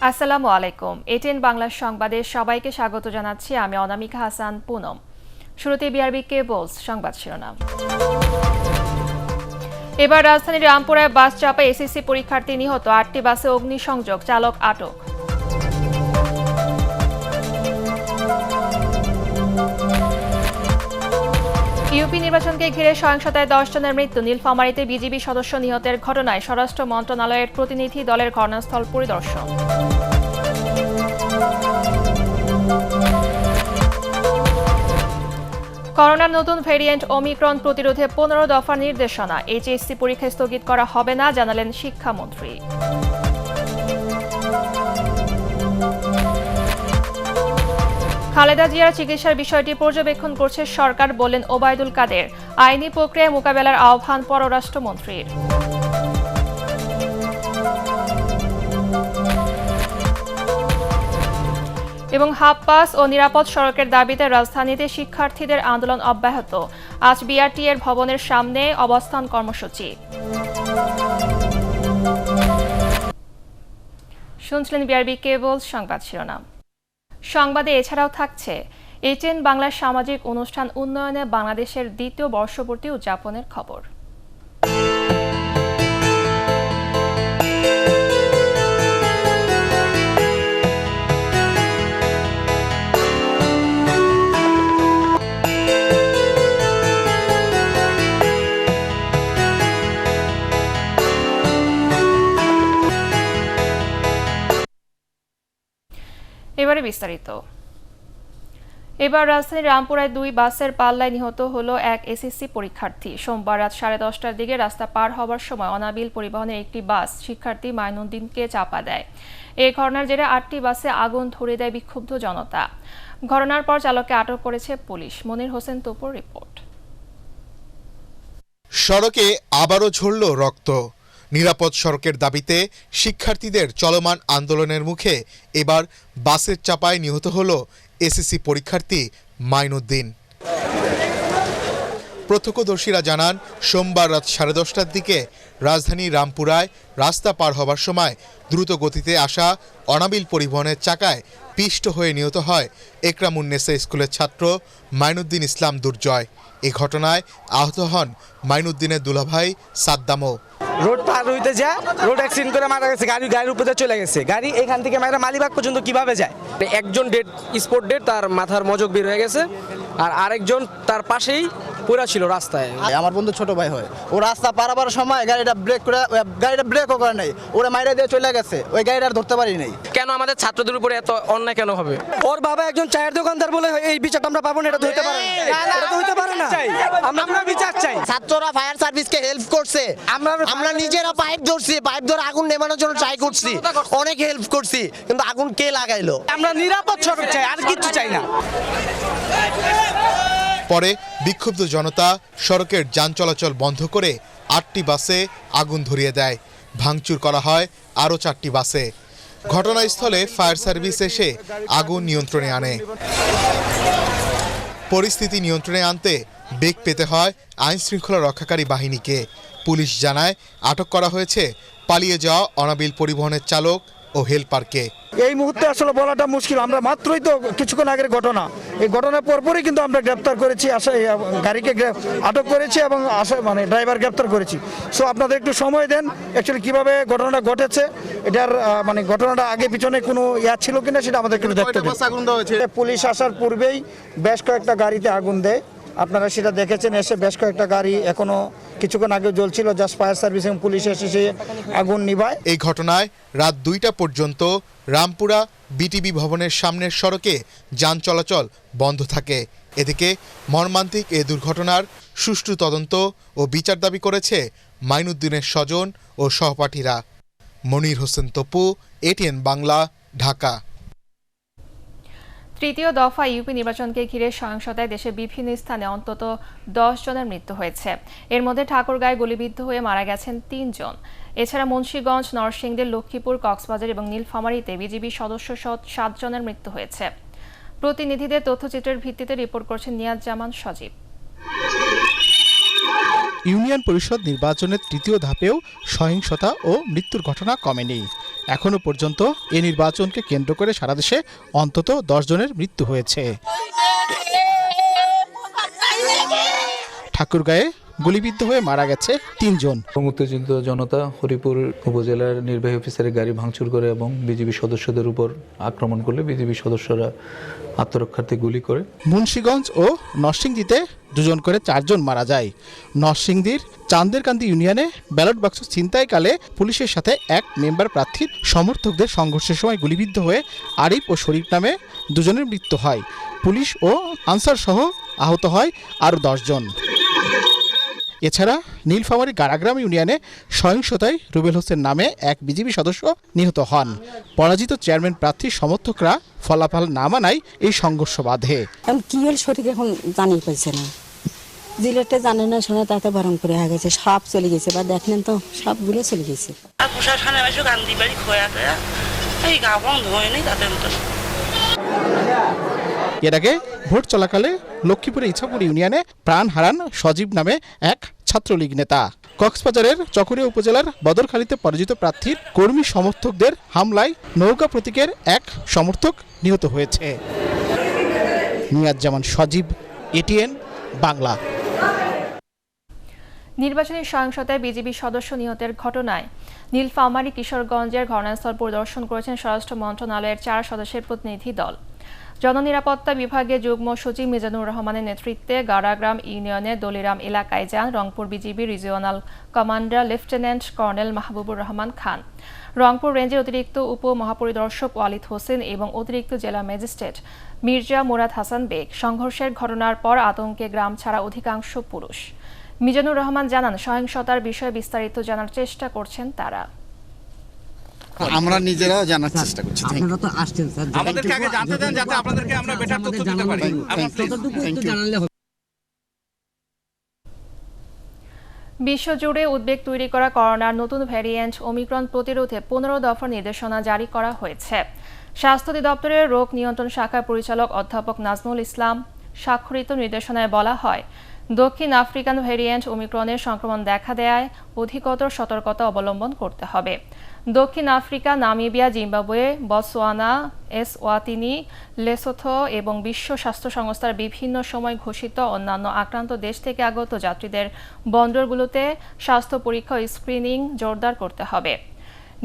আসসালামু আলাইকুম। এটিএন বাংলা সংবাদে সবাইকে স্বাগত জানাচ্ছি। আমি অনামিকা হাসান পুনম। শুরুতে বিআরবি কেবলস সংবাদ শিরোনাম। এবার রাজধানীর রামপুরায় বাস চাপায় এসএসসি পরীক্ষার্থী নিহত, ৮টি বাসে অগ্নিসংযোগ, চালক আটক। ইউপি নির্বাচনকে ঘিরে সহিংসতায় ১০ জনের মৃত্যু, নীলফামারীতে বিজিবি সদস্য নিহতের ঘটনায় স্বরাষ্ট্র মন্ত্রণালয়ের প্রতিনিধি দলের ঘটনাস্থল পরিদর্শন। করোনার নতুন ভেরিয়েন্ট ওমিক্রন প্রতিরোধে ১৫ দফার নির্দেশনা, এইচএসসি পরীক্ষা স্থগিত করা হবে না, জানালেন শিক্ষামন্ত্রী। খালেদা জিয়ার চিকিৎসার বিষয়টি পর্যবেক্ষণ করছে সরকার, বললেন ওবায়দুল কাদের। আইনি প্রক্রিয়ায় মোকাবেলার আহ্বান পররাষ্ট্রমন্ত্রীর। এবং হাফ পাস ও নিরাপদ সড়কের দাবিতে রাজধানীতে শিক্ষার্থীদের আন্দোলন অব্যাহত। আজ বিআরটি এর ভবনের সামনে অবস্থান কর্মসূচি। শুনছিলেন বিআরবি কেবল সংবাদ শিরোনাম। সংবাদে এছাড়াও থাকছে এটিএন বাংলার সামাজিক অনুষ্ঠান উন্নয়নে বাংলাদেশের দ্বিতীয় বর্ষপূর্তি উদযাপনের খবর। এবারে বিস্তারিত। এবার রাজধানীর রামপুরায় ২ বাসের পাল্লায় নিহত হলো এক এসএসসি পরীক্ষার্থী। সোমবার রাত 10:30টার দিকে রাস্তা পার হওয়ার সময় অনাবিল পরিবহনের একটি বাস শিক্ষার্থী মাইনুদ্দিনকে চাপা দেয়। এই ঘটনার জেরে ৮টি বাসে আগুন ধরিয়ে দেয় বিক্ষুব্ধ জনতা। ঘটনার পর চালককে আটক করেছে পুলিশ। মনির হোসেন তোপর রিপোর্ট। সড়কে আবারও ঝরল রক্ত। নিরাপদ সড়কের দাবিতে শিক্ষার্থীদের চলমান আন্দোলনের মুখে এবার বাসের চাপায় নিহত হল এসএসসি পরীক্ষার্থী মাইনুদ্দিন। প্রত্যক্ষদর্শীরা জানান, সোমবার রাত 10:30টার দিকে রাজধানী রামপুরায় রাস্তা পার হবার সময় দ্রুত গতিতে আসা অনাবিল পরিবহনের চাকায় পিষ্ট হয়ে নিহত হয় একরামুন্নেসা স্কুলের ছাত্র মাইনুদ্দিন ইসলাম দুর্জয়। এ ঘটনায় আহত হন মাইনুদ্দিনের দুলাভাই সাদ্দামও। রোড পার হইতে যায়, রোড অ্যাক্সিডেন্ট করে মারা গেছে, গাড়ির উপরে চলে গেছে। গাড়ি এখান থেকে মারা মালিবাগ পর্যন্ত কিভাবে যায়? একজন ডেড স্পট ডেড, তার মাথার মজক বের হয়ে গেছে, আর আরেকজন তার পাশেই পড়া ছিল রাস্তায়। আমার বন্ধু ছোট ভাই হয়, ও রাস্তা পারাবার সময় গাড়িটা ব্রেকও করে নাই, ওরা মাইরা দিয়ে চলে গেছে, ওই গাড়িটা আর ধরতে পারি নাই। কেন আমাদের ছাত্রদের উপরে এত অন্যায় কেন হবে? ওর বাবা একজন চায়ের দোকানদার বলে এই বিচারটা আমরা পাবো না, এটা তো হইতে পারে না, এটা তো হইতে পারে না। আমরা বিচার চাই। ছাত্ররা ফায়ার সার্ভিসকে হেল্প করছে, আমরা নিজেরা পাইপ ধরছি, পাইপ ধরে আগুন নেভানোর জন্য ট্রাই করছি, অনেক হেল্প করছি, কিন্তু আগুন কে লাগাইলো? আমরা নিরাপদ সড়ক চাই, আর কিছু চাই না। পরে বিক্ষুব্ধ জনতা সড়কের যান চলাচল বন্ধ করে ৮টি বাসে আগুন ধরিয়ে দেয়। ভাঙচুর করা হয় আরও 4টি বাসে। ঘটনাস্থলে ফায়ার সার্ভিস এসে আগুন নিয়ন্ত্রণে আনে। পরিস্থিতি নিয়ন্ত্রণে আনতে বেগ পেতে হয় আইনশৃঙ্খলা রক্ষাকারী বাহিনীকে। পুলিশ জানায়, আটক করা হয়েছে পালিয়ে যাওয়া অনাবিল পরিবহনের চালক ও হেলপারকে। এই মুহূর্তে আসলে বলাটা মুশকিল, আমরা মাত্রই তো কিছুক্ষণ আগের ঘটনা, এই ঘটনার পরপরই কিন্তু আমরা গ্রেপ্তার করেছি, গাড়িকে আটক করেছি এবং ড্রাইভার গ্রেপ্তার করেছি। সো আপনাদের একটু সময় দেন, অ্যাকচুয়ালি কিভাবে ঘটনাটা ঘটেছে, এটার ঘটনাটা আগে পিছনে কোনো ছিল কিনা সেটা আমাদের একটু দেখতে হবে। পুলিশ আসার পূর্বেই বেশ কয়েকটা গাড়িতে আগুন দেয়, আপনারা সেটা দেখেছেন। এসে বেশ কয়েকটা গাড়ি এখনো কিছুক্ষণ আগে জ্বলছিল, জাস্ট ফায়ার সার্ভিস এবং পুলিশ এসে সে আগুন নিভায়। এই ঘটনায় রাত 2টা পর্যন্ত রামপুরা বিটিবি ভবনের সামনের সড়কে যান চলাচল বন্ধ থাকে। এদিকে মর্মান্তিক এ দুর্ঘটনার সুষ্ঠু তদন্ত ও বিচার দাবি করেছে মাইনুদ্দিনের স্বজন ও সহপাঠীরা। মনির হোসেন তপু, এটিএন বাংলা, ঢাকা। তৃতীয় দফা ইউপি নির্বাচনকে ঘিরে সহিংসতায় দেশে বিভিন্ন স্থানে অন্তত 10 জনের মৃত্যু হয়েছে। এর মধ্যে ঠাকুরগাঁয়ে গুলিবিদ্ধ হয়ে মারা গেছেন 3 জন। এছাড়া মুন্সিগঞ্জ, নরসিংদী, লক্ষ্মীপুর, কক্সবাজার এবং নীলফামারীতে বিজিবি সদস্য 7 জনের মৃত্যু হয়েছে। প্রতিনিধিদের তথ্যচিত্রের ভিত্তিতে রিপোর্ট করছেন নিয়াজ জামান সজীব। ইউনিয়ন পরিষদ নির্বাচনের তৃতীয় ধাপেও সহিংসতা ও মৃত্যুর ঘটনা কমেনি। এখনো পর্যন্ত এই নির্বাচনকে কেন্দ্র করে সারা দেশে অন্তত 10 জনের মৃত্যু হয়েছে। ঠাকুরগাঁয়ে গুলিবিদ্ধ হয়ে মারা গেছে 3 জন। মুক্তিযুদ্ধ জনতা হরিপুর উপজেলার নির্বাহী অফিসারের গাড়ি ভাঙচুর করে এবং বিজিবি সদস্যদের উপর আক্রমণ করলে বিজিবি সদস্যরা আত্মরক্ষার্থে গুলি করে। মুন্সিগঞ্জ ও নরসিংদীতে 2 জন করে 4 জন মারা যায়। নরসিংদীর চান্দেরকান্দি ইউনিয়নে ব্যালট বাক্স ছিনতাইকালে পুলিশের সাথে এক মেম্বার প্রার্থীর সমর্থকদের সংঘর্ষের সময় গুলিবিদ্ধ হয়ে আরিফ ও শরীফ নামে 2 জনের মৃত্যু হয়। পুলিশ ও আনসার সহ আহত হয় আরও 10 জন। এছাড়া নীলফামারী গাড়াগ্রাম ইউনিয়নে সহিংসতায় রুবেল হোসেন নামে এক বিজিবি সদস্য নিহত হন। পরাজিত চেয়ারম্যান প্রার্থীর সমর্থকরা ফলাফল না মানায় এই সংঘর্ষ বাধে। কি হল সঠিক এখন জানি পাইছে না, জিলেটে জানে না শোনা তাতে বরং করে হয়ে গেছে, সব চলে গেছে বা দেখলেন তো সবগুলো চলে গেছে। প্রশাসনে এসে গান্ধী বাড়ি খোয়া গেয়া এই গা বন্ধ হয়নি তাদের মতো। এর আগে ভোট চলাকালে লক্ষ্মীপুরের ইছাপুর ইউনিয়নে প্রাণ হারান সজীব নামে এক ছাত্রলীগ নেতা। কক্সবাজারের চকরিয়া উপজেলার বদরখালীতে পরাজিত প্রার্থীর কর্মী সমর্থকদের হামলায় নৌকা প্রতীকের এক সমর্থক নিহত হয়েছে। নিয়াজ সজীব, এটিএন বাংলা। নির্বাচনী সহিংসতায় বিজিবি সদস্য নিহতের ঘটনায় নীলফামারী কিশোরগঞ্জের ঘটনাস্থল পরিদর্শন করেছেন স্বরাষ্ট্র মন্ত্রণালয়ের 4 সদস্যের প্রতিনিধি দল। জননিরাপত্তা বিভাগে যুগ্ম সচিব মিজানুর রহমানের নেতৃত্বে গাড়াগ্রাম ইউনিয়নের দলিরাম এলাকায় যান Rangpur BGB regional commander lieutenant colonel Mahbubur Rahman Khan, Rangpur রেঞ্জের অতিরিক্ত উপ মহাপরিদর্শক ওয়ালিদ হোসেন এবং অতিরিক্ত জেলা ম্যাজিস্ট্রেট মির্জা মুরাদ হাসান বেগ। সংঘর্ষের ঘটনার পর আতঙ্কে গ্রাম ছাড়া অধিকাংশ পুরুষ। মিজানুর রহমান জানান, সহিংসতার বিষয়ে বিস্তারিত জানার চেষ্টা করছেন তারা। আমরা নিজেরা জানার চেষ্টা করছি। আপনারা তো আসছেন স্যার, আমাদেরকে আগে জানতে দেন যাতে আপনাদেরকে আমরা বেটার তথ্য দিতে পারি। ততটুকু একটু জানালে হবে। বিশ্বজুড়ে উদ্বেগ তৈরি করা করোনার নতুন ভ্যারিয়েন্ট ওমিক্রন প্রতিরোধে 15 দফা নির্দেশনা জারি করা হয়েছে। স্বাস্থ্য অধিদপ্তরের রোগ নিয়ন্ত্রণ শাখার পরিচালক অধ্যাপক নাজমুল ইসলাম স্বাক্ষরিত নির্দেশনায় বলা হয়, দক্ষিণ আফ্রিকান ভ্যারিয়েন্ট ওমিক্রনের সংক্রমণ দেখা দেয় অধিকতর সতর্কতা অবলম্বন করতে হবে। দক্ষিণ Africa, Namibia, Zimbabwe, Botswana, Eswatini, Lesotho এবং বিশ্ব স্বাস্থ্য সংস্থার বিভিন্ন সময় ঘোষিত অন্যান্য আক্রান্ত দেশ থেকে আগত যাত্রীদের বন্দরগুলোতে স্বাস্থ্য পরীক্ষা ও স্ক্রিনিং জোরদার করতে হবে।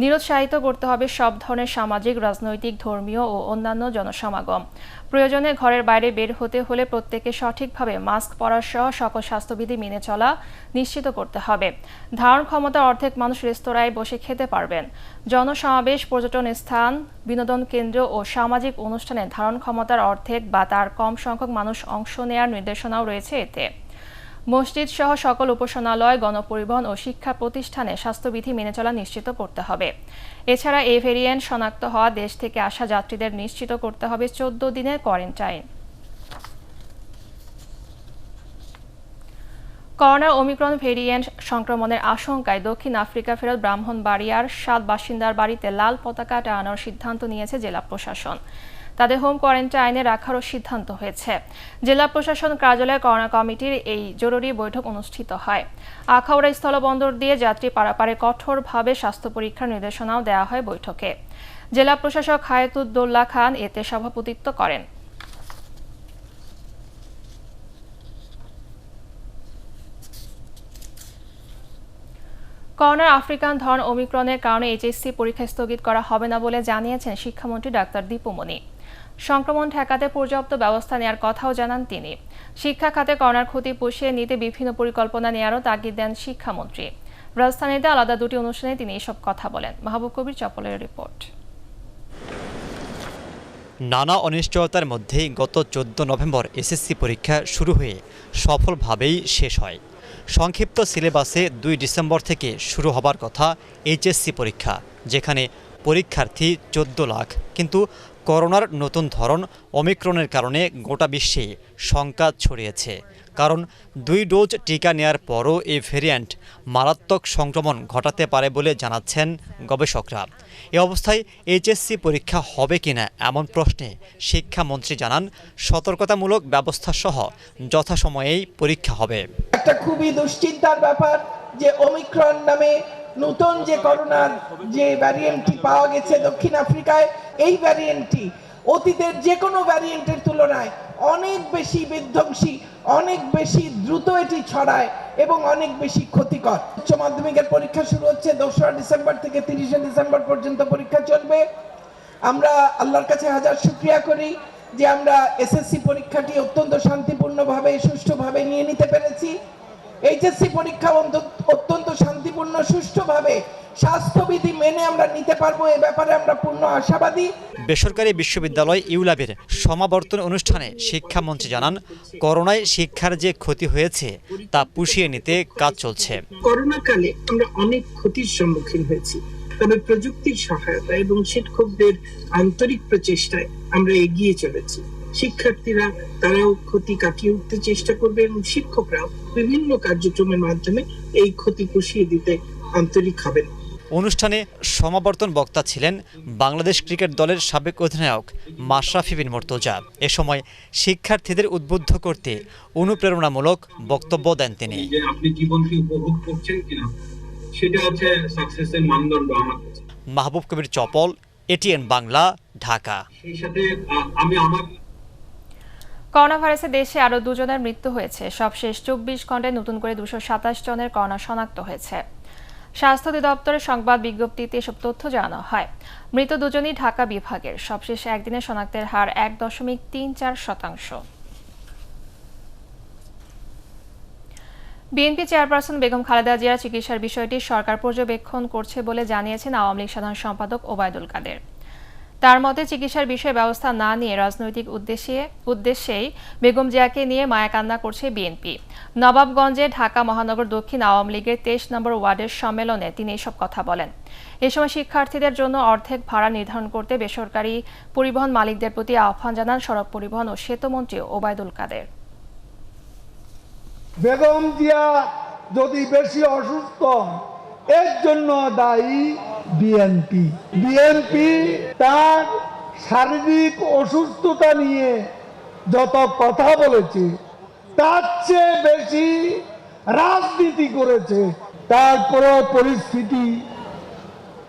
নিরুৎসাহিত করতে হবে সব ধরনের সামাজিক, রাজনৈতিক, ধর্মীয় ও অন্যান্য জনসমাগম। প্রয়োজনে ঘরের বাইরে বের হতে হলে প্রত্যেকে সঠিকভাবে মাস্ক পরা সহ সকল স্বাস্থ্যবিধি মেনে চলা নিশ্চিত করতে হবে। ধারণ ক্ষমতার অর্ধেক মানুষ রেস্তোরাঁয় বসে খেতে পারবেন। জনসমাবেশ, পর্যটন স্থান, বিনোদন কেন্দ্র ও সামাজিক অনুষ্ঠানে ধারণ ক্ষমতার অর্ধেক বা তার কম সংখ্যক মানুষ অংশ নেওয়ার নির্দেশনাও রয়েছে এতে। মসজিদ সহ সকল উপাসনালয়, গণপরিবহন ও শিক্ষা প্রতিষ্ঠানে স্বাস্থ্যবিধি মেনে চলা নিশ্চিত করতে হবে। এছাড়া এই ভেরিয়েন্ট শনাক্ত হওয়া দেশ থেকে আসা যাত্রীদের নিশ্চিত করতে হবে 14 দিনের কোয়ারেন্টাইন। করোনা ওমিক্রন ভেরিয়েন্ট সংক্রমণের আশঙ্কায় দক্ষিণ আফ্রিকা ফেরত ব্রাহ্মণবাড়িয়ার 7 বাসিন্দার বাড়িতে লাল পতাকা টানানোর সিদ্ধান্ত নিয়েছে জেলা প্রশাসন। তাদের হোম কোয়ারেন্টাইনে রাখারও সিদ্ধান্ত হয়েছে। জেলা প্রশাসন কার্যালয়ে করোনা কমিটির এই জরুরি বৈঠক অনুষ্ঠিত হয়। আখাউড়া স্থলবন্দর দিয়ে যাত্রী পারাপারে কঠোরভাবে স্বাস্থ্য পরীক্ষার নির্দেশনাও দেওয়া হয় বৈঠকে। জেলা প্রশাসক হায়াতুদ্দৌলা খান এতে সভাপতিত্ব করেন। করোনার আফ্রিকান ধরন ওমিক্রনের কারণে এইচএসসি পরীক্ষা স্থগিত করা হবে না বলে জানিয়েছেন শিক্ষামন্ত্রী ডাক্তার দীপুমণি। সংক্রমণ ঠেকাতে পর্যাপ্ত ব্যবস্থা নেওয়ার কথাও জানান তিনি। শিক্ষা খাতে করোনার ক্ষতি পুষিয়ে নিতে বিভিন্ন পরিকল্পনা নেওয়ারও তাগিদ দেন শিক্ষামন্ত্রী। রাজধানীতে আলাদা 2টি অনুষ্ঠানে তিনি এসব কথা বলেন। মাহবুব কবির চপলের রিপোর্ট। নানা অনিশ্চয়তার মধ্যেই গত 14 নভেম্বর এসএসসি পরীক্ষা শুরু হয়ে সফলভাবেই শেষ হয়। সংক্ষিপ্ত সিলেবাসে 2 ডিসেম্বর থেকে শুরু হবার কথা এইচএসসি পরীক্ষা, যেখানে পরীক্ষার্থী 14 লাখ। কিন্তু করোনার নতুন ধরন ওমিক্রনের কারণে গোটা বিশ্বে শঙ্কা ছড়িয়েছে। কারণ 2 ডোজ টিকা নেয়ার পরও এই ভেরিয়েন্ট মারাত্মক সংক্রমণ ঘটাতে পারে বলে জানাচ্ছেন গবেষকরা। এ অবস্থায় এইচএসসি পরীক্ষা হবে কিনা এমন প্রশ্নে শিক্ষামন্ত্রী জানান, সতর্কতামূলক ব্যবস্থা সহ যথাসময়েই পরীক্ষা হবে। একটা খুবই দুশ্চিন্তার ব্যাপার যে ওমিক্রন নামে নতুন যে করোনার যে ভ্যারিয়েন্টটি পাওয়া গেছে দক্ষিণ আফ্রিকায়, এই ভ্যারিয়েন্টটি অতীতের যে কোনো ভ্যারিয়েন্টের তুলনায় অনেক বেশি বিধ্বংসী, অনেক বেশি দ্রুত এটি ছড়ায় এবং অনেক বেশি ক্ষতিকর। উচ্চ মাধ্যমিকের পরীক্ষা শুরু হচ্ছে 2রা ডিসেম্বর থেকে 30শে ডিসেম্বর পর্যন্ত পরীক্ষা চলবে। আমরা আল্লাহর কাছে হাজার শুকরিয়া করি যে আমরা এসএসসি পরীক্ষাটি অত্যন্ত শান্তিপূর্ণভাবে সুষ্ঠুভাবে নিয়ে নিতে পেরেছি। এইচএসসি পরীক্ষা অত্যন্ত শান্তিপূর্ণ সুষ্ঠুভাবে স্বাস্থ্যবিধি মেনে আমরা নিতে পারবো, এ ব্যাপারে আমরা পূর্ণ আশাবাদী। বেসরকারি বিশ্ববিদ্যালয় ইউল্যাবের সমাবর্তন অনুষ্ঠানে শিক্ষামন্ত্রী জানান, করোনায় শিক্ষার যে ক্ষতি হয়েছে তা পুষিয়ে নিতে কাজ চলছে। করোনা কালে আমরা অনেক ক্ষতির সম্মুখীন হয়েছি, তবে প্রযুক্তির সহায়তা এবং শিক্ষকদের আন্তরিক প্রচেষ্টায় আমরা এগিয়ে চলেছি। শিক্ষার্থীরা তারাও ক্ষতি কাটিয়ে উঠতে চেষ্টা করবে এবং শিক্ষকরাও বিভিন্ন কার্যক্রমের মাধ্যমে এই ক্ষতি পুষিয়ে দিতে আন্তরিক হবেন। অনুষ্ঠানে সমাবর্তন বক্তা ছিলেন বাংলাদেশ ক্রিকেট দলের সাবেক অধিনায়ক মাশরাফি বিন মুর্তজা। এ সময় শিক্ষার্থীদের উদ্বুদ্ধ করতে অনুপ্রেরণামূলক বক্তব্য দেন তিনি। আপনি জীবনকে উপভোগ করছেন কিনা সেটা হচ্ছে সাকসেসের মানদণ্ড আমার কাছে। মাহবুব কবির চপল, এটিএন বাংলা, ঢাকা। সেই সাথে আমি আমার করোনা ভাইরাসে দেশে আরও 2 জনের মৃত্যু হয়েছে। সবশেষ 24 ঘন্টায় নতুন করে 227 জনের করোনা শনাক্ত হয়েছে। স্বাস্থ্য অধিদপ্তরের সংবাদ বিজ্ঞপ্তিতে এসব তথ্য জানানো হয়। মৃত 2 জনই ঢাকা বিভাগের। সবশেষ একদিনে শনাক্তের হার 1.34%। বিএনপি চেয়ারপারসন বেগম খালেদা জিয়ার চিকিৎসার বিষয়টি সরকার পর্যবেক্ষণ করছে বলে জানিয়েছেন আওয়ামী লীগ সাধারণ সম্পাদক ওবায়দুল কাদের। তার মতে চিকিৎসার বিষয়ে ব্যবস্থা না নিয়ে রাজনৈতিক উদ্দেশ্যেই বেগম জিয়াকে নিয়ে মায়াকান্না করছে বিএনপি। নবাবগঞ্জে ঢাকা মহানগর দক্ষিণ আওয়ামী লীগের 23 নম্বর ওয়ার্ডের সম্মেলনে তিনি এসব কথা বলেন। এ সময় শিক্ষার্থীদের জন্য অর্ধেক ভাড়া নির্ধারণ করতে বেসরকারি পরিবহন মালিকদের প্রতি আহ্বান জানান সড়ক পরিবহন ও সেতুমন্ত্রী ওবায়দুল কাদের। বেগম জিয়া যদি বেশি অসুস্থ, এর জন্য দায়ী বিএনপি তার শারীরিক অসুস্থতা নিয়ে যত কথা বলেছে তার চেয়ে বেশি রাজনীতি করেছে। তারপরে পরিস্থিতি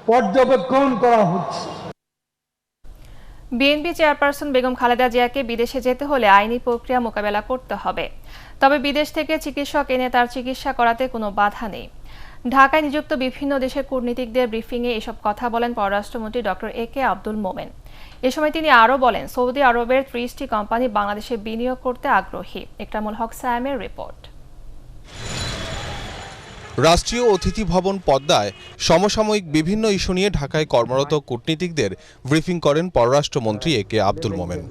পর্যবেক্ষণ করা হচ্ছে। বিএনপি চেয়ারপারসন বেগম খালেদা জিয়াকে বিদেশে যেতে হলে আইনি প্রক্রিয়া মোকাবেলা করতে হবে, তবে বিদেশ থেকে চিকিৎসক এনে তার চিকিৎসা করাতে কোনো বাধা নেই। ঢাকায় নিযুক্ত বিভিন্ন দেশের কূটনীতিকদের ব্রিফিংয়ে এসব কথা বলেন পররাষ্ট্রমন্ত্রী ডক্টর একে আব্দুল মোমেন। এ সময় তিনি আরও বলেন, সৌদি আরবের 30টি কোম্পানি বাংলাদেশে বিনিয়োগ করতে আগ্রহী। ইকরামুল হক সায়েমের রিপোর্ট। রাষ্ট্রীয় অতিথি ভবন পদ্মায় সমসাময়িক বিভিন্ন ইস্যু নিয়ে ঢাকায় কর্মরত কূটনীতিকদের ব্রিফিং করেন পররাষ্ট্রমন্ত্রী একে আব্দুল মোমেন।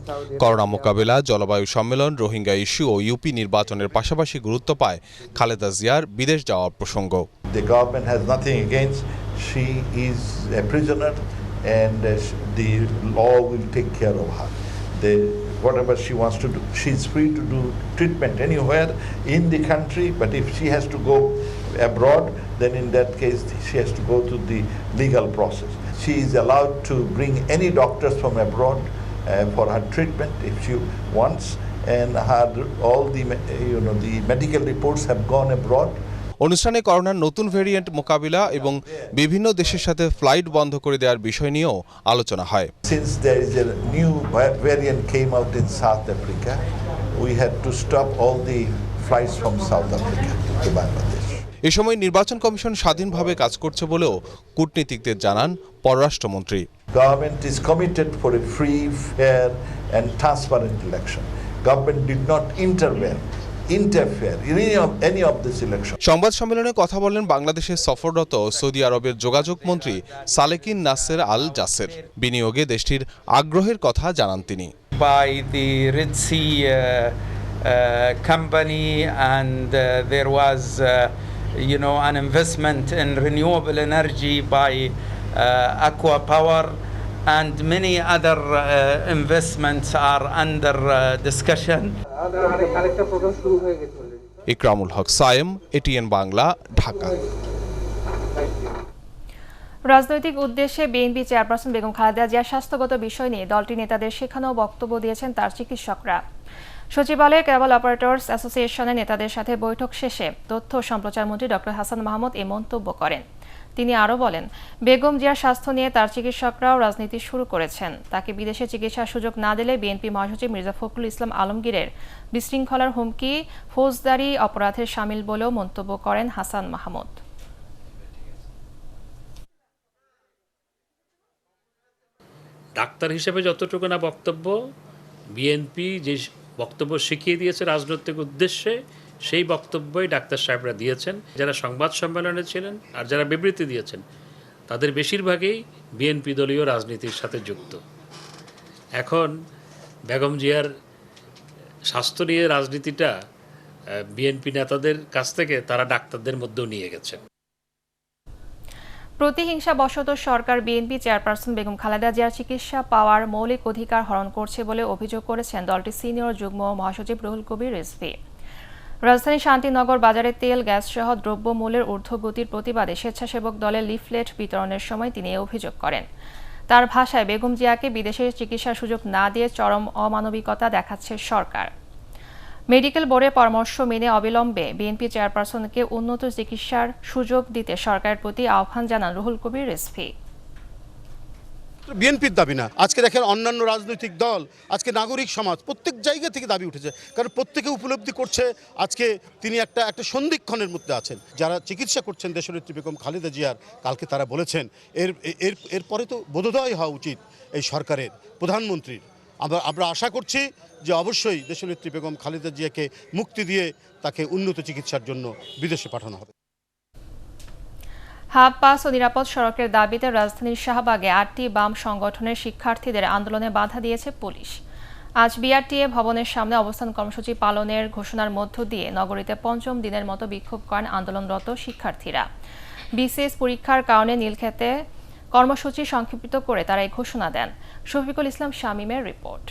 করোনা মোকাবেলা, জলবায়ু সম্মেলন, রোহিঙ্গা ইস্যু ও ইউপি নির্বাচনের পাশাপাশি গুরুত্ব পায় খালেদা জিয়ার বিদেশ যাওয়ার প্রসঙ্গ। The government has nothing against. She is a prisoner and the law will take care of her. Whatever she wants to do, she is free to do treatment anywhere in the country, but if she has to go abroad, then in that case she has to go through the legal process. She is allowed to bring any doctors from abroad for her treatment if she wants, and all the the medical reports have gone abroad. অনুষ্ঠানে করোনার নতুন variant মোকাবিলা এবং বিভিন্ন দেশের সাথে flight বন্ধ করে দেওয়ার বিষয় নিয়েও আলোচনা হয়। Since there is a new variant came out in South Africa, we had to stop all the flights from South Africa to Bangladesh. এ সময় নির্বাচন কমিশন স্বাধীনভাবে কাজ করছে বলেও কূটনীতিকদের জানান পররাষ্ট্রমন্ত্রী। Government is committed for a free, fair and transparent election. Government did not interfere in any of this election. সংবাদ সম্মেলনে কথা বলেন বাংলাদেশের সফররত সৌদি আরবের যোগাযোগ মন্ত্রী সালেকিন নাসের আল জাসের। বিনিয়োগে দেশটির আগ্রহের কথা জানান তিনি। By the Red Sea company and there was an investment in renewable energy by Aqua Power and many other investments are under discussion. Ikramul Haque Sayem, ATN Bangla, Dhaka. রাজনৈতিক উদ্দেশ্যে বিএনপি চেয়ারপারসন বেগম খালেদা জিয়ার স্বাস্থ্যগত বিষয় নিয়ে দলটি নেতাদের শেখানো বক্তব্য দিয়েছেন তার চিকিৎসকরা। সচিবালয়ে কেবল অপারেটর্স অ্যাসোসিয়েশনের নেতাদের সাথে বৈঠক শেষে তথ্য ও সম্প্রচার মন্ত্রী ডক্টর হাসান মাহমুদ এ মন্তব্য করেন। তিনি আরও বলেন, বেগম জিয়ার স্বাস্থ্য নিয়ে তার চিকিৎসকরাও রাজনীতি শুরু করেছেন। তাকে বিদেশে চিকিৎসার সুযোগ না দিলে বিএনপি মহাসচিব মির্জা ফখরুল ইসলাম আলমগীরের বিশৃঙ্খলার হুমকি ফৌজদারি অপরাধের শামিল বলেও মন্তব্য করেন হাসান মাহমুদ। ডাক্তার হিসেবে যতটুকু না বক্তব্য, বিএনপি যে বক্তব্য শিখিয়ে দিয়েছে রাজনৈতিক উদ্দেশ্যে, সেই বক্তব্যই ডাক্তার সাহেবরা দিয়েছেন। যারা সংবাদ সম্মেলনে ছিলেন আর যারা বিবৃতি দিয়েছেন তাদের বেশিরভাগই বিএনপি দলীয় রাজনীতির সাথে যুক্ত। এখন বেগম জিয়ার স্বাস্থ্য নিয়ে রাজনীতিটা বিএনপি নেতাদের কাছ থেকে তারা ডাক্তারদের মধ্যেও নিয়ে গেছেন। প্রতিহিংসাবশত সরকার বিএনপি চেয়ারপারসন বেগম খালেদা জিয়ার চিকিৎসা পাওয়ার মৌলিক অধিকার হরণ করছে বলে অভিযোগ করেছেন দলটির সিনিয়র যুগ্ম মহাসচিব রুহুল কবির রিজভী। রাজধানী শান্তিনগর বাজারে তেল, গ্যাস সহ দ্রব্যমূল্যের ঊর্ধ্বগতির প্রতিবাদে স্বেচ্ছাসেবক দলের লিফলেট বিতরণের সময় তিনি এই অভিযোগ করেন। তার ভাষায়, বেগম জিয়াকে বিদেশে চিকিৎসার সুযোগ না দিয়ে চরম অমানবিকতা দেখাচ্ছে সরকার। মেডিকেল বোর্ডের পরামর্শ মেনে অবিলম্বে বিএনপি চেয়ারপারসনকে উন্নত চিকিৎসার সুযোগ দিতে সরকারের প্রতি আহ্বান জানান রুহুল কবির রিজভী। বিএনপির দাবি না, আজকে দেখেন অন্যান্য রাজনৈতিক দল, আজকে নাগরিক সমাজ প্রত্যেক জায়গা থেকে দাবি উঠেছে, কারণ প্রত্যেকে উপলব্ধি করছে আজকে তিনি একটা সন্ধিক্ষণের মধ্যে আছেন। যারা চিকিৎসা করছেন দেশনেত্রী বেগম খালেদা জিয়ার, কালকে তারা বলেছেন এরপরে তো বোধোদয় হওয়া উচিত এই সরকারের, প্রধানমন্ত্রীর। আমরা আশা করছি যে অবশ্যই দেশনেত্রী বেগম খালেদা জিয়াকে মুক্তি দিয়ে তাকে উন্নত চিকিৎসার জন্য বিদেশে পাঠানো হবে। হাফ পাস ও নিরাপদ সড়কের দাবিতে রাজধানীর শাহবাগে 8টি বাম সংগঠনের শিক্ষার্থীদের আন্দোলনে বাধা দিয়েছে পুলিশ। আজ বিআরটিএ ভবনের সামনে অবস্থান কর্মসূচি পালনের ঘোষণার মধ্য দিয়ে নগরীতে পঞ্চম দিনের মতো বিক্ষোভ করেন আন্দোলনরত শিক্ষার্থীরা। বিসিএস পরীক্ষার কারণে নীলক্ষেতে কর্মসূচি সংক্ষিপ্ত করে তারা এই ঘোষণা দেন। শফিকুল ইসলাম শামীমের রিপোর্ট।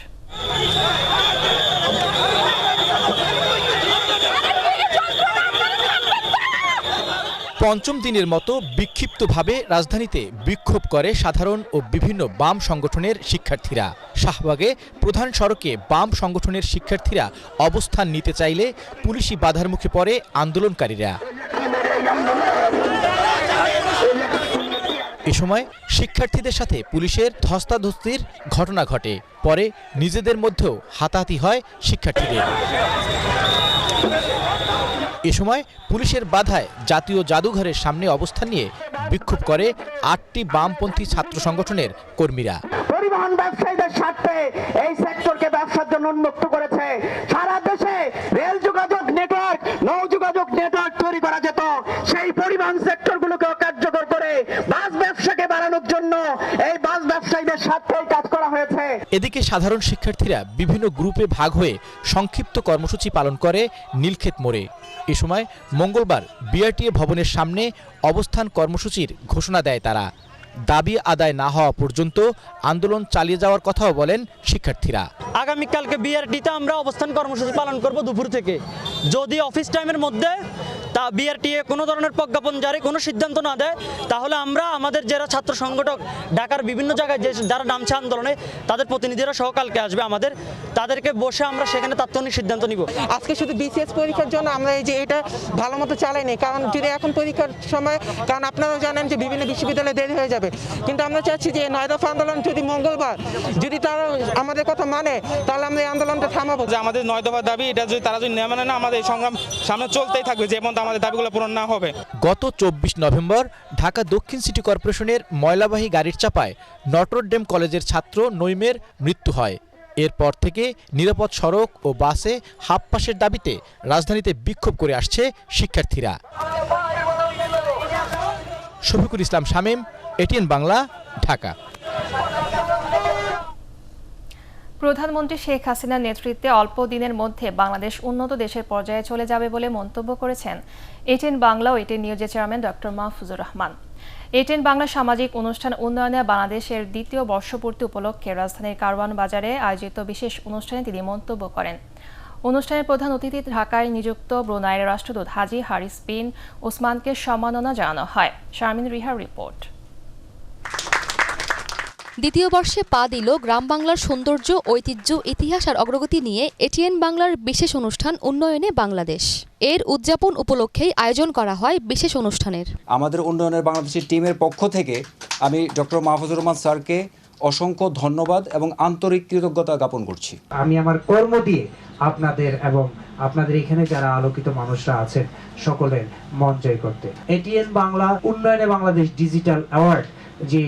পঞ্চম দিনের মতো বিক্ষিপ্তভাবে রাজধানীতে বিক্ষোভ করে সাধারণ ও বিভিন্ন বাম সংগঠনের শিক্ষার্থীরা। শাহবাগে প্রধান সড়কে বাম সংগঠনের শিক্ষার্থীরা অবস্থান নিতে চাইলে পুলিশি বাধার মুখে পড়ে আন্দোলনকারীরা। এ সময় শিক্ষার্থীদের সাথে পুলিশের ধস্তাধস্তির ঘটনা ঘটে। পরে নিজেদের মধ্যেও হাতাহাতি হয় শিক্ষার্থীদের। এ সময় পুলিশের বাধায় জাতীয় জাদুঘরের সামনে অবস্থান নিয়ে বিক্ষোভ করে 8টি বামপন্থী ছাত্র সংগঠনের কর্মীরা। পরিবহন ব্যবসায়ীদের স্বার্থে এই সেক্টরকে ব্যবসার জন্য উন্মুক্ত করেছে। সারা দেশে রেল যোগাযোগ নেটওয়ার্ক, নৌ যোগাযোগ নেটওয়ার্ক তৈরি করা যেত, সেই পরিবহন সেক্টরগুলোকে কার্যকর করে বাস ব্যবসাকে বাড়ানোর জন্য এই বাস ব্যবসায়ীদের স্বার্থেই কাজ করা হয়েছে। এদিকে সাধারণ শিক্ষার্থীরা বিভিন্ন গ্রুপে ভাগ হয়ে সংক্ষিপ্ত কর্মসূচি পালন করে নীলক্ষেত মোড়ে। এ সময় মঙ্গলবার বিআরটিএ ভবনের সামনে অবস্থান কর্মসূচির ঘোষণা দেয় তারা। দাবি আদায় না হওয়া পর্যন্ত আন্দোলন চালিয়ে যাওয়ার কথাও বলেন শিক্ষার্থীরা। আগামীকালকে বিআরটিতে আমরা অবস্থান কর্মসূচি পালন করব দুপুর থেকে। যদি অফিস টাইমের মধ্যে তা বিআরটিএ কোনো ধরনের প্রজ্ঞাপন জারি কোনো সিদ্ধান্ত না দেয়, তাহলে আমরা আমাদের যারা ছাত্র সংগঠক ঢাকার বিভিন্ন জায়গায় যারা নামছে আন্দোলনে, তাদের প্রতিনিধিরা সহ কালকে আসবে, তাদেরকে বসে আমরা সেখানে তাৎক্ষণিক সিদ্ধান্ত নিব। আজকে শুধু বিসিএস পরীক্ষার জন্য আমরা এই যে এটা ভালো মতো চালাইনি, কারণ যদি এখন পরীক্ষার সময়, কারণ আপনারাও জানেন যে বিভিন্ন বিশ্ববিদ্যালয়ে দেরি হয়ে যাবে, কিন্তু আমরা চাচ্ছি যে 9 দফা আন্দোলন যদি মঙ্গলবার যদি তারা আমাদের কথা মানে, তাহলে আমরা এই আন্দোলনটা থামাবো। যে আমাদের 9 দফা দাবি, এটা যদি তারা যদি না মানে না, আমাদের এই সংগ্রাম সামনে চলতেই থাকবে যে পর্যন্ত আমাদের দাবিগুলো পূরণ না হবে। গত 24 নভেম্বর ঢাকা দক্ষিণ সিটি কর্পোরেশনের ময়লাবাহী গাড়ির চাপায় নটরডেম কলেজের ছাত্র নইমের মৃত্যু হয়। এরপর থেকে নিরাপদ সড়ক ও বাসে হাফ পাসের দাবিতে রাজধানীতে বিক্ষোভ করে আসছে শিক্ষার্থীরা। শফিকুল ইসলাম শামীম, এটিএন বাংলা, ঢাকা। প্রধানমন্ত্রী শেখ হাসিনার নেতৃত্বে অল্প দিনের মধ্যে বাংলাদেশ উন্নত দেশের পর্যায়ে চলে যাবে বলে মন্তব্য করেছেন এটিএন বাংলা ও এটিএন নিউজের chairman doctor Mahfuzur Rahman. ATN Bangla সামাজিক অনুষ্ঠান উন্নয়নে বাংলাদেশের দ্বিতীয় বর্ষপূর্তি উপলক্ষে রাজধানীর কারওয়ান বাজারে আয়োজিত বিশেষ অনুষ্ঠানে তিনি মন্তব্য করেন। অনুষ্ঠানের প্রধান অতিথি ঢাকায় নিযুক্ত ব্রুনাইয়ের রাষ্ট্রদূত হাজি হারিস বিন ওসমানকে সম্মাননা জানানো হয়। শারমিন রিহার রিপোর্ট। দ্বিতীয় বর্ষে পা দিল গ্রাম বাংলার সৌন্দর্য, ঐতিহ্য, ইতিহাস আর অগ্রগতি নিয়ে এটিএন বাংলার বিশেষ অনুষ্ঠান উন্নয়নে বাংলাদেশ। এর উদযাপন উপলক্ষেই আয়োজন করা হয় বিশেষ অনুষ্ঠানের। আমাদের উন্নয়নের বাংলাদেশের টিমের পক্ষ থেকে আমি ডক্টর মাহফুজুর রহমান স্যারকে অসংখ্য ধন্যবাদ এবং আন্তরিক কৃতজ্ঞতা জ্ঞাপন করছি। আমি আমার কর্ম দিয়ে আপনাদের এবং আপনাদের এখানে যারা আলোকিত মানুষরা আছেন সকলের মন জয় করতে এটিএন বাংলা উন্নয়নে বাংলাদেশ ডিজিটাল অ্যাওয়ার্ড যে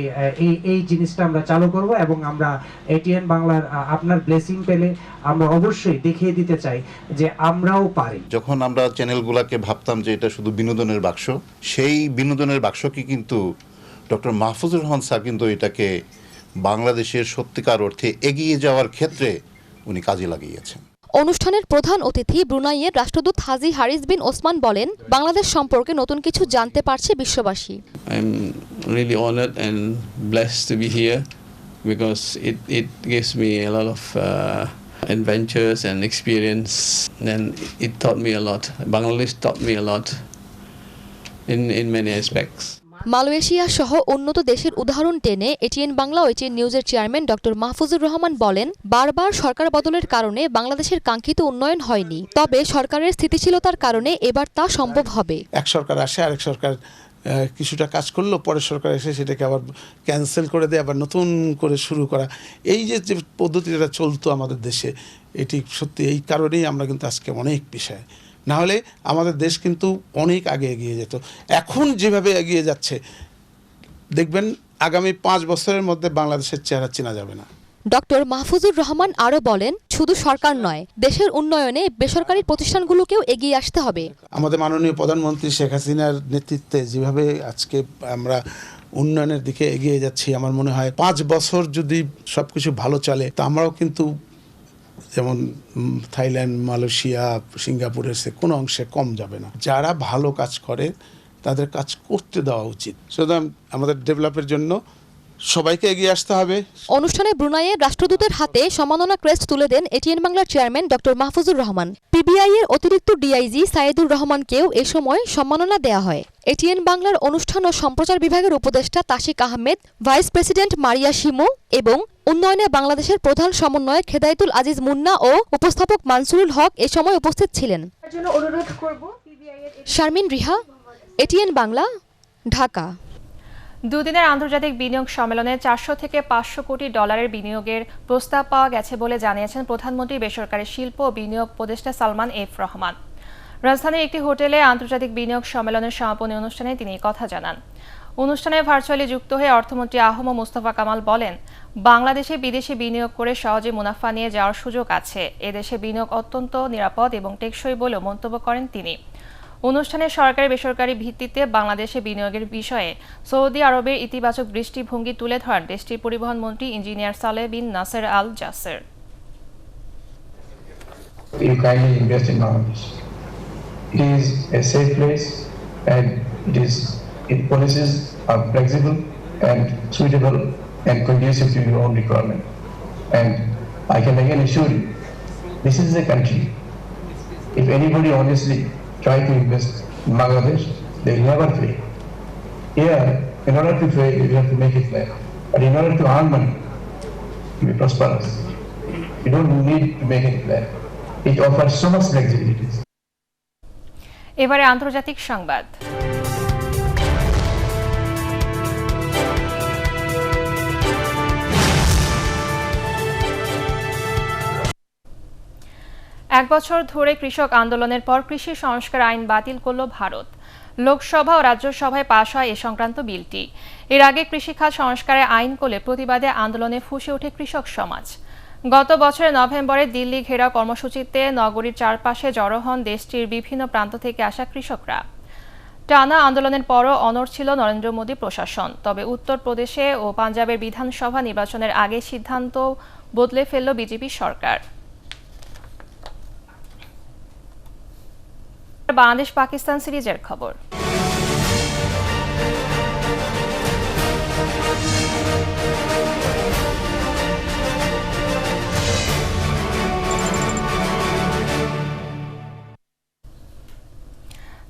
এই জিনিসটা আমরা চালু করব এবং আমরা এটিএন বাংলার আপনার ব্লেসিং পেলে আমরা অবশ্যই দেখিয়ে দিতে চাই যে আমরাও পারি। যখন আমরা চ্যানেলগুলোকে ভাবতাম যে এটা শুধু বিনোদনের বাক্স, সেই বিনোদনের বাক্সকে কিন্তু ডক্টর মাহফুজুর রহমান স্যার কিন্তু এটাকে বাংলাদেশের সত্যিকার অর্থে এগিয়ে যাওয়ার ক্ষেত্রে উনি কাজে লাগিয়েছেন। অনুষ্ঠানের প্রধান অতিথি ব্রুনাইয়ের রাষ্ট্রদূত হাজি হারিস বিন ওসমান বলেন, বাংলাদেশ সম্পর্কে নতুন কিছু জানতে পারছে বিশ্ববাসী। I'm really honored and blessed to be here because it gives me a lot of adventures and experience, and it taught me a lot. Bangladesh taught me a lot in many aspects. Malaysia সহ উন্নত দেশের উদাহরণ টেনে ATN Bangla ও ATN নিউজের chairman doctor Mahfuzur Rahman বলেন, বারবার সরকার বদলের কারণে বাংলাদেশের কাঙ্ক্ষিত উন্নয়ন হয়নি, তবে সরকারের স্থিতিশীলতার কারণে এবার তা সম্ভব হবে। এক সরকার আসে, আরেক সরকার কিছুটা কাজ করলো, পরের সরকার এসে সেটাকে আবার ক্যান্সেল করে দেয়, আবার নতুন করে শুরু করা, এই যে পদ্ধতিটা চলতো আমাদের দেশে, এটি সত্যি এই কারণেই আমরা কিন্তু আজকে অনেক পিছায়। না হলে আমাদের দেশ কিন্তু অনেক আগে এগিয়ে যেত। এখন যেভাবে এগিয়ে যাচ্ছে দেখবেন আগামী 5 বছরের মধ্যে বাংলাদেশের চেহারা চেনা যাবে না। ডক্টর মাহফুজুর রহমান আরও বলেন, শুধু সরকার নয়, দেশের উন্নয়নে বেসরকারি প্রতিষ্ঠানগুলোকেও এগিয়ে আসতে হবে। আমাদের মাননীয় প্রধানমন্ত্রী শেখ হাসিনার নেতৃত্বে যেভাবে আজকে আমরা উন্নয়নের দিকে এগিয়ে যাচ্ছি, আমার মনে হয় 5 বছর যদি সবকিছু ভালো চলে তা আমরাও কিন্তু যেমন থাইল্যান্ড, মালয়েশিয়া, সিঙ্গাপুরের সে কোনো অংশে কম যাবে না। যারা ভালো কাজ করে তাদের কাজ করতে দেওয়া উচিত। সুতরাং আমাদের ডেভেলপের জন্য সবাইকে এগিয়ে আসতে হবে। অনুষ্ঠানে ব্রুনাইয়ের রাষ্ট্রদূতের হাতে সম্মাননা ক্রেস্ট তুলে দেন এটিএন বাংলার chairman doctor Mahfuzur Rahman. PBI এর অতিরিক্ত ডিআইজি সাইদুর রহমানকেও এ সময় সম্মাননা দেওয়া হয়। এটিএন বাংলার অনুষ্ঠান ও সম্প্রচার বিভাগের উপদেষ্টা তাশিক আহমেদ, ভাইস প্রেসিডেন্ট মারিয়া শিমু এবং উন্নয়নে বাংলাদেশের প্রধান সমন্বয়ক খেদায়েতুল আজিজ মুন্না ও উপস্থাপক মানসুরুল হক এ সময় উপস্থিত ছিলেন। শারমিন রিহা, এটিএন বাংলা, ঢাকা। দুদিনের আন্তর্জাতিক বিনিয়োগ সম্মেলনে 400 থেকে 500 কোটি ডলারের বিনিয়োগের প্রস্তাব পাওয়া গেছে বলে জানিয়েছেন প্রধানমন্ত্রী বেসরকারি শিল্প ও বিনিয়োগ উপদেষ্টা সালমান এফ রহমান। রাজধানীর একটি হোটেলে আন্তর্জাতিক বিনিয়োগ সম্মেলনের সমাপনী অনুষ্ঠানে তিনি কথা জানান। অনুষ্ঠানে ভার্চুয়ালি যুক্ত হয়ে অর্থমন্ত্রী আহম মুস্তফা কামাল বলেন, বাংলাদেশে বিদেশি বিনিয়োগ করে সহজে মুনাফা নিয়ে যাওয়ার সুযোগ আছে। এদেশে বিনিয়োগ অত্যন্ত নিরাপদ এবং টেকসই বলেও মন্তব্য করেন তিনি। অনুষ্ঠানে সরকারি বেসরকারি ভিত্তিতে বাংলাদেশে বিনিয়োগের বিষয়ে সৌদি আরবের ইতিবাচক দৃষ্টিভঙ্গি তুলে ধরেন দেশটির পরিবহন মন্ত্রী engineer Saleh bin Naser Al Jaser. You kindly invest in Bangladesh. It is a safe place and its policies are flexible and suitable and conducive to your own requirement. And I can again assure you, this is a country. If anybody honestly try to invest in Bangladesh, they will never fail. Here, in order to fail, you have to make it fair. But in order to earn money, to be prosperous, you don't need to make it fair. It offers so much flexibility. এবারে আন্তর্জাতিক সংবাদ। এক বছর ধরে কৃষক আন্দোলনের পর কৃষি সংস্কার আইন বাতিল করল ভারত। লোকসভা ও রাজ্যসভায় পাশ হয় এ সংক্রান্ত বিলটি। এর আগে কৃষিখাত সংস্কারে আইন করলে প্রতিবাদে আন্দোলনে ফুঁসে ওঠে কৃষক সমাজ। গত বছরের নভেম্বরে দিল্লি ঘেরাও কর্মসূচিতে নগরীর চারপাশে জড়ো হন দেশটির বিভিন্ন প্রান্ত থেকে আসা কৃষকরা। টানা আন্দোলনের পরও অনড় ছিল নরেন্দ্র মোদী প্রশাসন। তবে উত্তরপ্রদেশে ও পাঞ্জাবের বিধানসভা নির্বাচনের আগে সিদ্ধান্ত বদলে ফেলল বিজেপি সরকার। বাংলাদেশ পাকিস্তান সিরিজের খবর।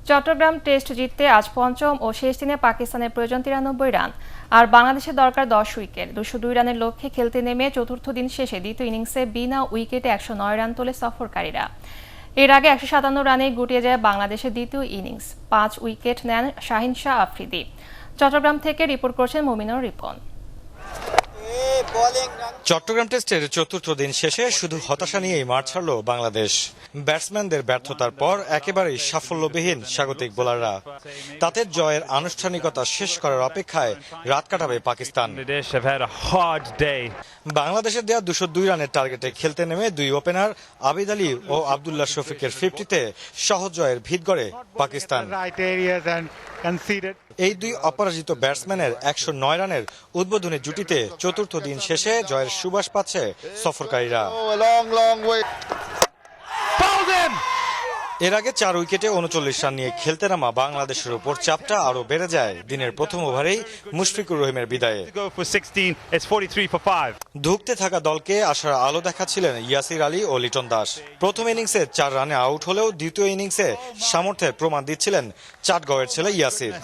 চট্টগ্রাম টেস্ট জিততে আজ পঞ্চম ও শেষ দিনে পাকিস্তানের প্রয়োজন 93 রান। আর বাংলাদেশের দরকার 10 উইকেট। 202 রানের লক্ষ্যে খেলতে নেমে চতুর্থ দিন শেষে দ্বিতীয় ইনিংসে বিনা উইকেটে 109 রান তোলে সফরকারীরা। এর আগে 157 রানে গুটিয়ে যায় বাংলাদেশের দ্বিতীয় ইনিংস। 5 উইকেট নেন শাহিন শাহ আফ্রিদি। চট্টগ্রাম থেকে রিপোর্ট করছেন মুমিনুর রিপন। চট্টগ্রাম টেস্টের চতুর্থ দিন শেষে শুধু হতাশা নিয়েই মাঠ ছাড়ল বাংলাদেশ। ব্যাটসম্যানদের ব্যর্থতার পর একেবারেই সাফল্যবিহীন স্বাগতিক বোলাররা। তাতে জয়ের আনুষ্ঠানিকতা শেষ করার অপেক্ষায় রাত কাটাবে পাকিস্তান। বাংলাদেশের দেয়া 202 রানের টার্গেটে খেলতে নেমে দুই ওপেনার আবিদ আলী ও আব্দুল্লাহ শফিকের 50-তে সহজ জয়ের ভিত গড়ে পাকিস্তান। এই দুই অপরাজিত ব্যাটসম্যানের 109 রানের উদ্বোধনী জুটিতে চতুর্থ দিন শেষে জয়ের সুবাস পাচ্ছে সফরকারীরা। এর আগে 4 উইকেটে 39 রান নিয়ে খেলতে নামা বাংলাদেশের উপর চাপটা আরো বেড়ে যায় দিনের প্রথম ওভারেই মুশফিকুর রহিমের বিদায়ে। ধুঁকতে থাকা দলকে আসার আলো দেখাচ্ছিলেন ইয়াসির আলী ও লিটন দাস। প্রথম ইনিংসে 4 রানে আউট হলেও দ্বিতীয় ইনিংসে সামর্থ্যের প্রমাণ দিচ্ছিলেন চাটগাঁওয়ের ছেলে ইয়াসির।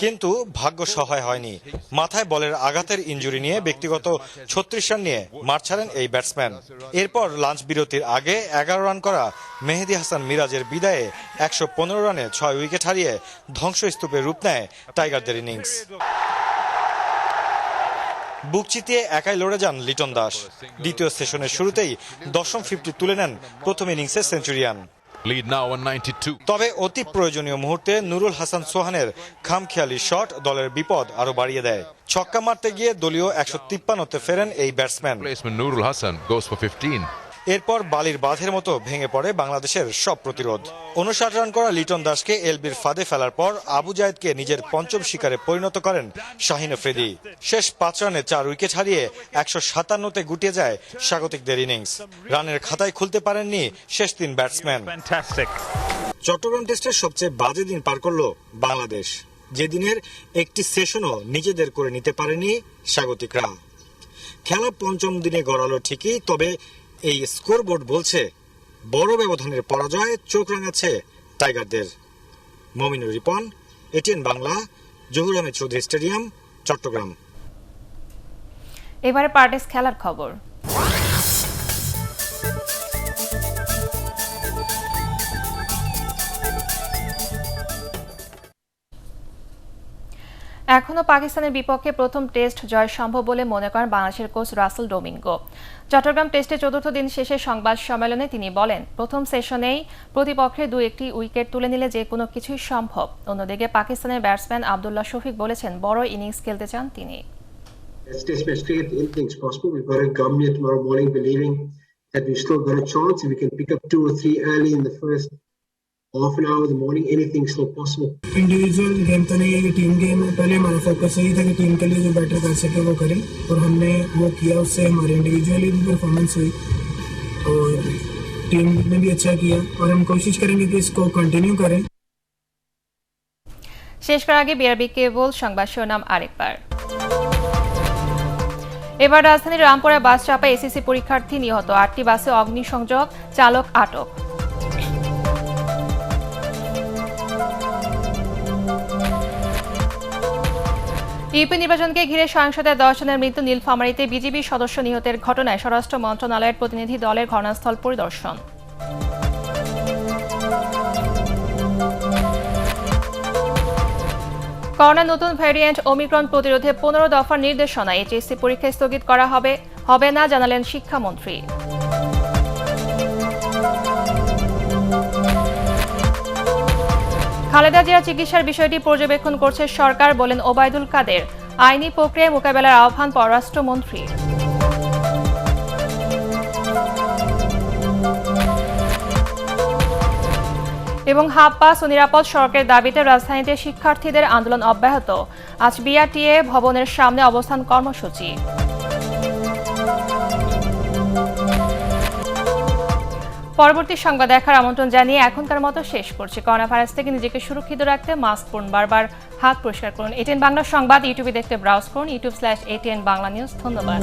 কিন্তু ভাগ্য সহায় হয়নি। মাথায় বলের আঘাতের ইনজুরি নিয়ে ব্যক্তিগত 36 রান নিয়ে মাঠ ছাড়েন এই ব্যাটসম্যান। এরপর লাঞ্চ বিরতির আগে 11 রান করা মেহেদী হাসান মিরাজের বিদায়ে 115 রানে 6 উইকেট হারিয়ে ধ্বংসস্তূপে রূপ নেয় টাইগারদের ইনিংস। বুক চিতিয়ে একাই লড়ে যান লিটন দাস। দ্বিতীয় সেশনের শুরুতেই 10ম 50 তুলে নেন প্রথম ইনিংসের সেঞ্চুরিয়ান। তবে অতি প্রয়োজনীয় মুহূর্তে নুরুল হাসান সোহানের খামখেয়ালি শট দলের বিপদ আরো বাড়িয়ে দেয়। ছক্কা মারতে গিয়ে দলীয় 153-তে ফেরেন এই ব্যাটসম্যান। এরপর বালির বাঁধের মতো ভেঙে পড়ে বাংলাদেশের সব প্রতিরোধ। 59 রান করা লিটন দাসকে এলবির ফাঁদে ফেলার পর আবু জায়েদকে নিজের পঞ্চম শিকারে পরিণত করেন শাহিন আফ্রিদি। শেষ 5 রানে 4 উইকেট হারিয়ে 157-তে গুটিয়ে যায় স্বাগতিকদের ইনিংস। রানের খাতায় খুলতে পারেননি শেষ 3 ব্যাটসম্যান। চট্টগ্রাম টেস্টের সবচেয়ে বাজে দিন পার করল বাংলাদেশ, যে দিনের একটি সেশনও নিজেদের করে নিতে পারেনি স্বাগতিকরা। খেলা পঞ্চম দিনে গড়ালো ঠিকই, তবে এই স্কোরবোর্ড বলছে বড় ব্যবধানের পরাজয় চোখ রাঙাচ্ছে টাইগারদের। Muminur Ripon, ATN Bangla, Zahur Ahmed Chowdhury stadium, Chittagong. এবারে পার্টিস খেলার খবর। এখনো পাকিস্তানের বিপক্ষে প্রথম টেস্ট জয় সম্ভব বলে মনে করেন বাংলাদেশের কোচ রাসেল ডোমিঙ্গো। চট্টগ্রাম টেস্টে চতুর্থ দিন শেষে সংবাদ সম্মেলনে তিনি বলেন, প্রথম সেশনেই প্রতিপক্ষের 2-1টি উইকেট তুলে নিলে যে কোনো কিছুই সম্ভব। অন্যদিকে পাকিস্তানের ব্যাটসম্যান আব্দুল্লাহ শফিক বলেছেন, বড় ইনিংস খেলতে চান তিনি। half an hour in the morning, anything still possible. Individual game तो नहीं है, टीम गेम है। पहले हमारा फोकस यही था कि टीम के लिए जो बेटर कर सके वो करें, और हमने वो किया। उससे हमारे इंडिविजुअली भी परफॉर्मेंस हुई और टीम ने भी अच्छा किया, और हम कोशिश करेंगे कि इसको कंटिन्यू करें। শেষ করার আগে বিআরবি কেবল সংবাদ শিরোনাম আরেকবার। এবার রাজধানীর রামপুরায় বাস চাপায় এসএসসি পরীক্ষার্থী নিহত, 8টি বাসে অগ্নিসংযোগ, চালক আটক। ইউপি নির্বাচনকে ঘিরে সহিংসতায় 10 জনের মৃত্যু, নীলফামারীতে বিজিবি সদস্য নিহতের ঘটনায় স্বরাষ্ট্র মন্ত্রণালয়ের প্রতিনিধি দলের ঘটনাস্থল পরিদর্শন। করোনার নতুন ভ্যারিয়েন্ট ওমিক্রন প্রতিরোধে 15 দফার নির্দেশনা, এইচএসসি পরীক্ষা স্থগিত করা হবে না জানালেন শিক্ষামন্ত্রী। খালেদা জিয়া চিকিৎসার বিষয়টি পর্যবেক্ষণ করছে সরকার, বলেন ওবায়দুল কাদের। আইনি প্রক্রিয়ায় মোকাবেলার আহ্বান পররাষ্ট্রমন্ত্রী। এবং হাফ পাস ও নিরাপদ সড়কের দাবিতে রাজধানীতে শিক্ষার্থীদের আন্দোলন অব্যাহত। আজ বিআরটিএ ভবনের সামনে অবস্থান কর্মসূচি। পরবর্তী সংবাদ দেখার আমন্ত্রণ জানিয়ে এখনকার মতো শেষ করছি। করোনা ভাইরাস থেকে নিজেকে সুরক্ষিত রাখতে মাস্ক পরুন, বারবার হাত পরিষ্কার করুন। এটিএন বাংলা সংবাদ ইউটিউবে দেখতে ব্রাউজ করুন, youtube/ATN বাংলা নিউজ। ধন্যবাদ।